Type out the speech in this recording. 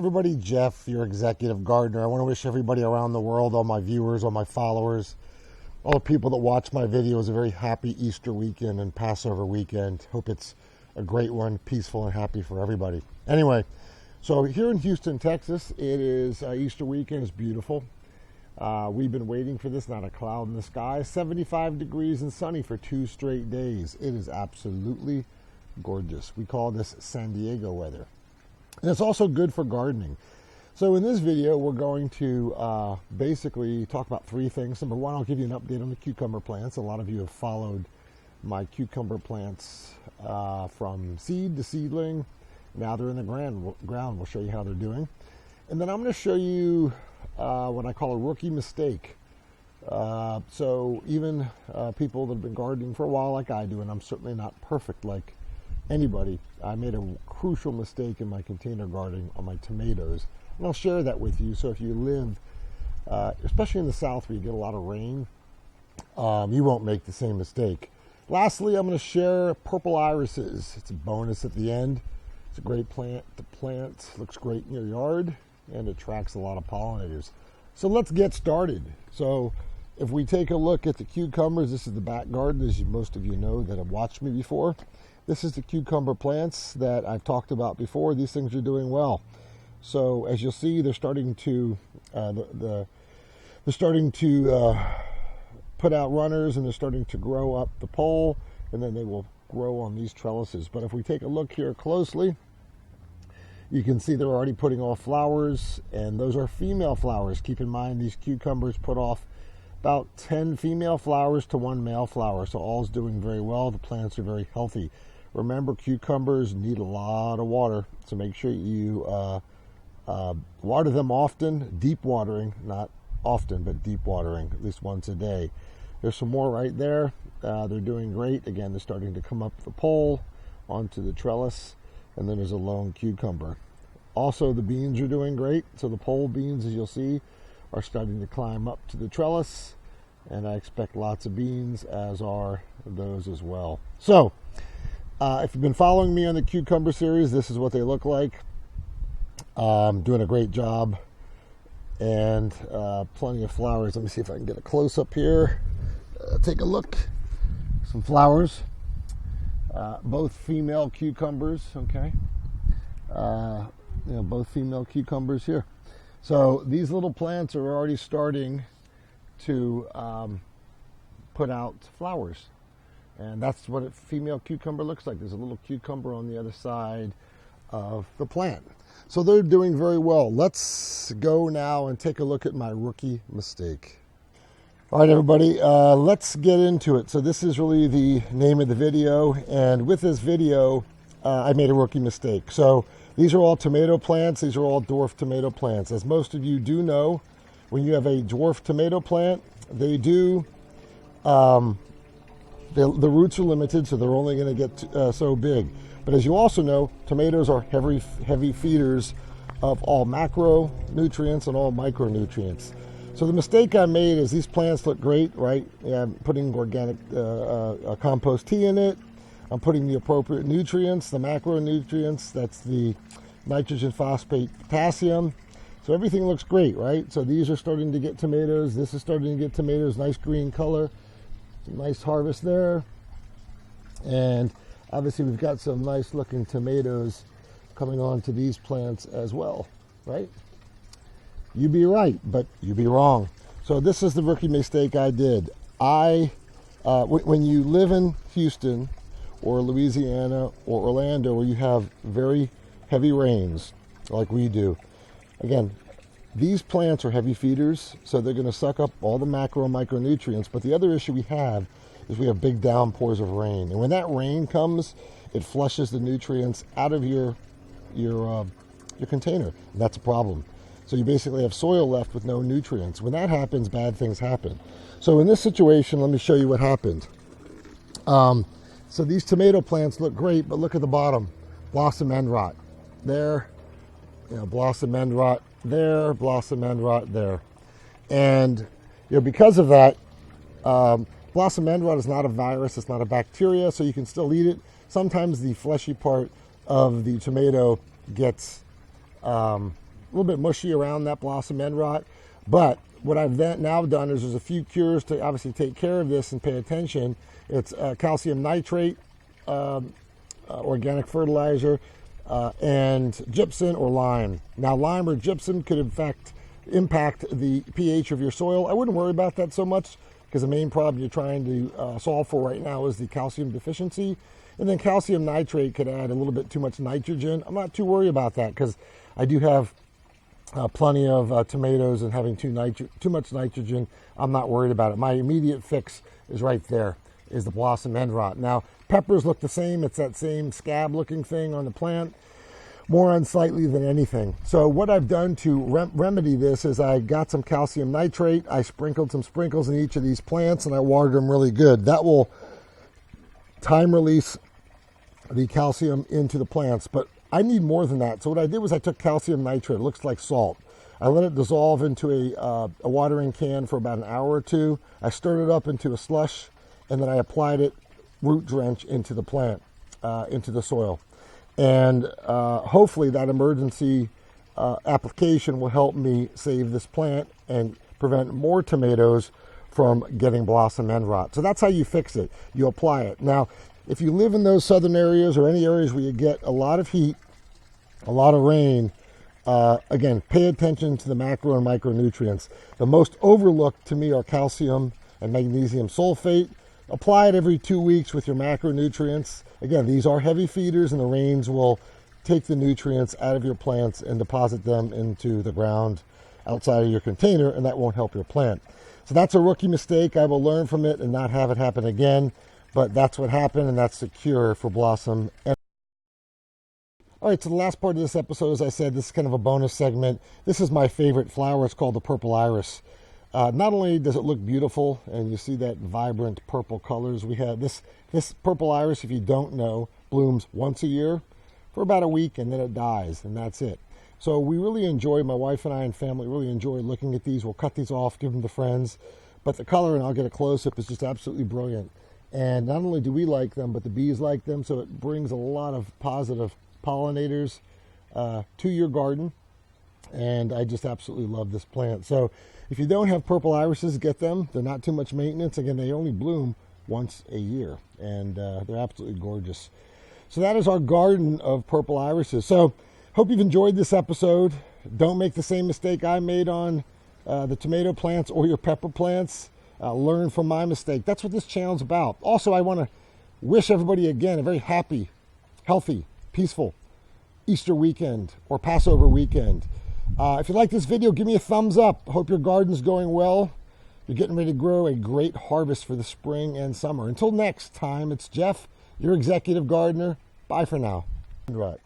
everybody, Jeff, your executive gardener. I want to wish everybody around the world, all my viewers, all my followers, all the people that watch my videos a very happy Easter weekend and Passover weekend. Hope it's a great one, peaceful and happy for everybody. Anyway, so here in Houston, Texas, it is Easter weekend. It's beautiful. We've been waiting for this, not a cloud in the sky. 75 degrees and sunny for 2 straight days. It is absolutely gorgeous. We call this San Diego weather. And it's also good for gardening. So in this video, we're going to basically talk about 3 things. Number 1, I'll give you an update on the cucumber plants. A lot of you have followed my cucumber plants from seed to seedling. Now they're in the ground. We'll show you how they're doing. And then I'm going to show you what I call a rookie mistake. So even people that have been gardening for a while like I do, and I'm certainly not perfect like anybody, I made a crucial mistake in my container gardening on my tomatoes. And I'll share that with you. So if you live, especially in the South where you get a lot of rain, you won't make the same mistake. Lastly, I'm going to share purple irises. It's a bonus at the end. It's a great plant to plant. Looks great in your yard and attracts a lot of pollinators. So let's get started. So if we take a look at the cucumbers, this is the back garden, as most of you know that have watched me before. This is the cucumber plants that I've talked about before. These things are doing well. So as you'll see, they're starting to put out runners, and they're starting to grow up the pole, and then they will grow on these trellises. But if we take a look here closely, you can see they're already putting off flowers, and those are female flowers. Keep in mind these cucumbers put off about 10 female flowers to 1 male flower. So all's doing very well. The plants are very healthy. Remember, cucumbers need a lot of water, so make sure you water them often. Deep watering, not often, but deep watering, at least once a day. There's some more right there. They're doing great. Again, they're starting to come up the pole onto the trellis, and then there's a lone cucumber. Also, the beans are doing great. So the pole beans, as you'll see, are starting to climb up to the trellis, and I expect lots of beans, as are those as well. So if you've been following me on the cucumber series, this is what they look like. I'm doing a great job, and plenty of flowers. Let me see if I can get a close-up here. Take a look. Some flowers. Both female cucumbers, okay? Both female cucumbers here. So these little plants are already starting to put out flowers. And that's what a female cucumber looks like. There's a little cucumber on the other side of the plant. So they're doing very well. Let's go now and take a look at my rookie mistake. All right, everybody, let's get into it. So this is really the name of the video. And with this video, I made a rookie mistake. So these are all tomato plants. These are all dwarf tomato plants. As most of you do know, when you have a dwarf tomato plant, they do, the roots are limited, so they're only going to get so big. But as you also know, tomatoes are heavy feeders of all macronutrients and all micronutrients. So the mistake I made is these plants look great, right? I'm putting organic compost tea in it. I'm putting the appropriate nutrients, the macronutrients. That's the nitrogen, phosphate, potassium. So everything looks great, right? So these are starting to get tomatoes. This is starting to get tomatoes, nice green color. Some nice harvest there. And obviously we've got some nice looking tomatoes coming on to these plants as well, right? You be right, but you be wrong. So this is the rookie mistake I did. When you live in Houston or Louisiana or Orlando, where you have very heavy rains like we do, again, these plants are heavy feeders, so they're going to suck up all the macro and micronutrients. But the other issue we have is we have big downpours of rain. And when that rain comes, it flushes the nutrients out of your container. And that's a problem. So you basically have soil left with no nutrients. When that happens, bad things happen. So in this situation, let me show you what happened. So these tomato plants look great, but look at the bottom. Blossom end rot. There, blossom end rot. There, blossom end rot there. And because of that, blossom end rot is not a virus, it's not a bacteria, so you can still eat it. Sometimes the fleshy part of the tomato gets little bit mushy around that blossom end rot. But what I've now done is there's a few cures to obviously take care of this and pay attention. It's calcium nitrate, organic fertilizer, and gypsum or lime. Now, lime or gypsum could in fact impact the pH of your soil. I wouldn't worry about that so much, because the main problem you're trying to solve for right now is the calcium deficiency. And then calcium nitrate could add a little bit too much nitrogen. I'm not too worried about that, because I do have plenty of tomatoes, and having too much nitrogen, I'm not worried about it. My immediate fix is right there, is the blossom end rot. Now, peppers look the same. It's that same scab looking thing on the plant, more unsightly than anything. So what I've done to remedy this is I got some calcium nitrate. I sprinkled some sprinkles in each of these plants, and I watered them really good. That will time release the calcium into the plants, but I need more than that. So what I did was I took calcium nitrate. It looks like salt. I let it dissolve into a watering can for about an hour or two. I stirred it up into a slush, and then I applied it root drench into the plant, into the soil. And hopefully that emergency application will help me save this plant and prevent more tomatoes from getting blossom end rot. So that's how you fix it. You apply it. Now, if you live in those southern areas or any areas where you get a lot of heat, a lot of rain, again, pay attention to the macro and micronutrients. The most overlooked to me are calcium and magnesium sulfate. Apply it every 2 weeks with your macronutrients. Again, these are heavy feeders, and the rains will take the nutrients out of your plants and deposit them into the ground outside of your container, and that won't help your plant. So that's a rookie mistake. I will learn from it and not have it happen again. But that's what happened, and that's the cure for blossom. All right, so the last part of this episode, as I said, this is kind of a bonus segment. This is my favorite flower. It's called the purple iris. Not only does it look beautiful, and you see that vibrant purple colors, we have this purple iris, if you don't know, blooms once a year for about a week, and then it dies, and that's it. So we really enjoy, my wife and I and family really enjoy looking at these. We'll cut these off, give them to friends. But the color, and I'll get a close-up, is just absolutely brilliant. And not only do we like them, but the bees like them, so it brings a lot of positive pollinators to your garden. And I just absolutely love this plant. So if you don't have purple irises, get them. They're not too much maintenance. Again, they only bloom once a year, and they're absolutely gorgeous. So that is our garden of purple irises. So hope you've enjoyed this episode. Don't make the same mistake I made on the tomato plants or your pepper plants. Learn from my mistake. That's what this channel's about. Also, I want to wish everybody again a very happy, healthy, peaceful Easter weekend or Passover weekend. If you like this video, give me a thumbs up. Hope your garden's going well. You're getting ready to grow a great harvest for the spring and summer. Until next time, it's Jeff, your executive gardener. Bye for now. Right.